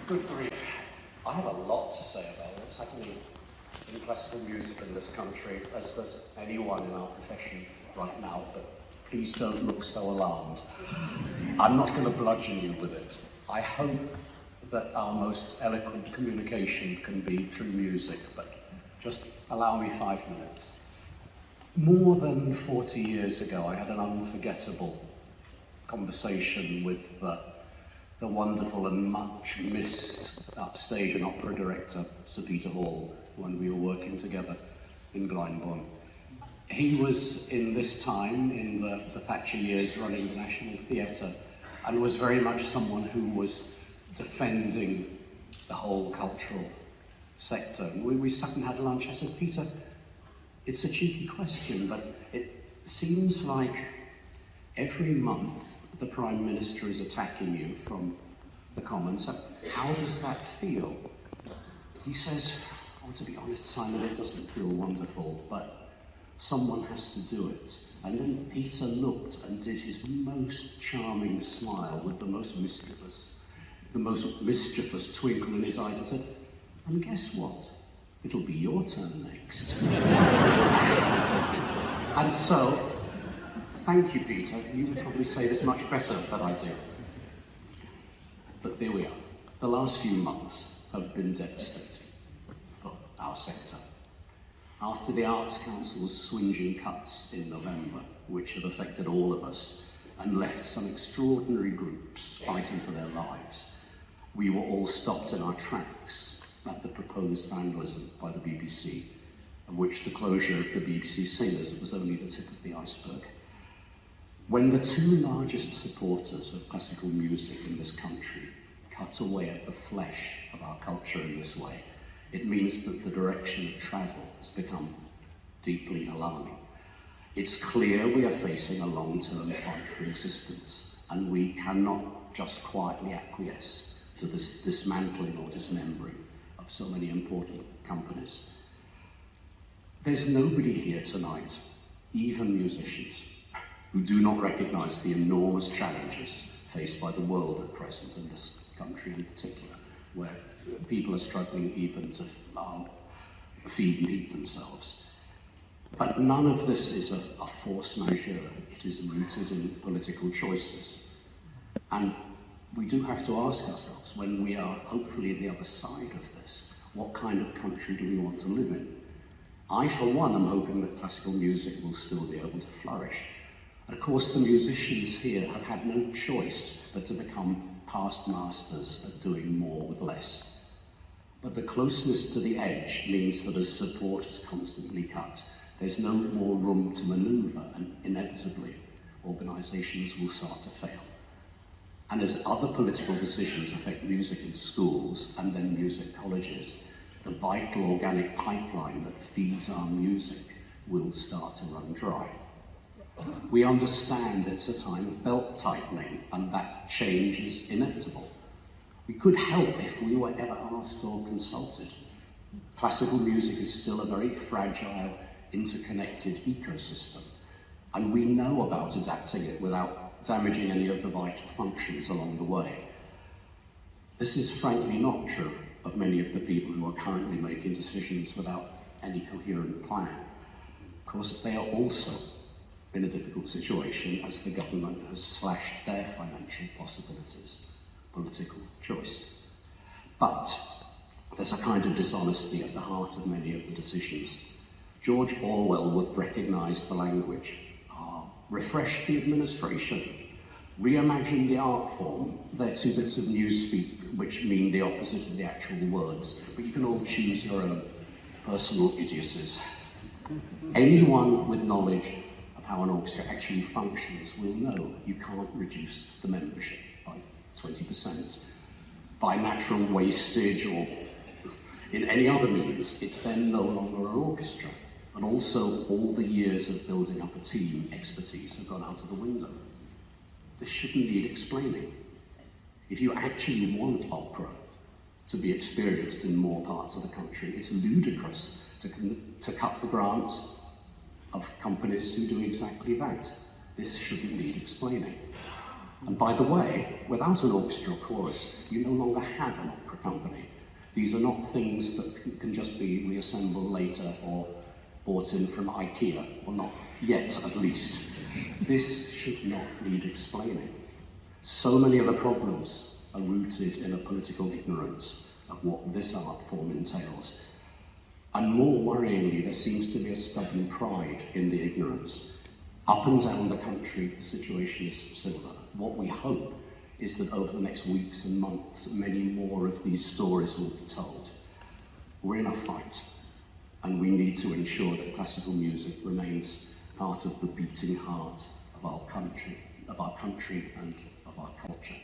Good grief. I have a lot to say about what's happening in classical music in this country, as does anyone in our profession right now, but please don't look so alarmed. I'm not going to bludgeon you with it. I hope that our most eloquent communication can be through music, but just allow me 5 minutes. More than 40 years ago, I had an unforgettable conversation with the wonderful and much missed upstage and opera director, Sir Peter Hall, when we were working together in Glyndebourne. He was in this time, in the Thatcher years, running the National Theatre, and was very much someone who was defending the whole cultural sector. And we sat and had lunch. I said, Peter, it's a cheeky question, but it seems like every month the Prime Minister is attacking you from the Commons. How does that feel? He says, oh, to be honest, Simon, it doesn't feel wonderful, but someone has to do it. And then Peter looked and did his most charming smile with the most mischievous twinkle in his eyes and said, and guess what? It'll be your turn next. And so, thank you, Peter. You would probably say this much better than I do. But there we are. The last few months have been devastating for our sector. After the Arts Council's swinging cuts in November, which have affected all of us and left some extraordinary groups fighting for their lives, we were all stopped in our tracks at the proposed vandalism by the BBC, of which the closure of the BBC Singers was only the tip of the iceberg. When the two largest supporters of classical music in this country cut away at the flesh of our culture in this way, it means that the direction of travel has become deeply alarming. It's clear we are facing a long-term fight for existence, and we cannot just quietly acquiesce to this dismantling or dismembering of so many important companies. There's nobody here tonight, even musicians, who do not recognise the enormous challenges faced by the world at present, in this country in particular, where people are struggling even to feed and eat themselves. But none of this is a force majeure. It is rooted in political choices. And we do have to ask ourselves, when we are hopefully the other side of this, what kind of country do we want to live in? I, for one, am hoping that classical music will still be able to flourish. And of course, the musicians here have had no choice but to become past masters at doing more with less. But the closeness to the edge means that as support is constantly cut, there's no more room to manoeuvre, and inevitably, organisations will start to fail. And as other political decisions affect music in schools and then music colleges, the vital organic pipeline that feeds our music will start to run dry. We understand it's a time of belt tightening, and that change is inevitable. We could help if we were ever asked or consulted. Classical music is still a very fragile, interconnected ecosystem, and we know about adapting it without damaging any of the vital functions along the way. This is frankly not true of many of the people who are currently making decisions without any coherent plan. Of course, they are also in a difficult situation as the government has slashed their financial possibilities. Political choice. But there's a kind of dishonesty at the heart of many of the decisions. George Orwell would recognise the language. Refresh the administration. Reimagine the art form. They're two bits of newspeak which mean the opposite of the actual words, but you can all choose your own personal idiocies. Anyone with knowledge of how an orchestra actually functions will know you can't reduce the membership by 20%. By natural wastage or in any other means, it's then no longer an orchestra. And also, all the years of building up a team expertise have gone out of the window. This shouldn't need explaining. If you actually want opera to be experienced in more parts of the country, it's ludicrous to cut the grants of companies who do exactly that. This shouldn't need explaining. And by the way, without an orchestra or chorus, you no longer have an opera company. These are not things that can just be reassembled later or bought in from IKEA, or not yet at least. This should not need explaining. So many of the problems are rooted in a political ignorance of what this art form entails. And more worryingly, there seems to be a stubborn pride in the ignorance. Up and down the country, the situation is similar. What we hope is that over the next weeks and months, many more of these stories will be told. We're in a fight, and we need to ensure that classical music remains part of the beating heart of our country and of our culture.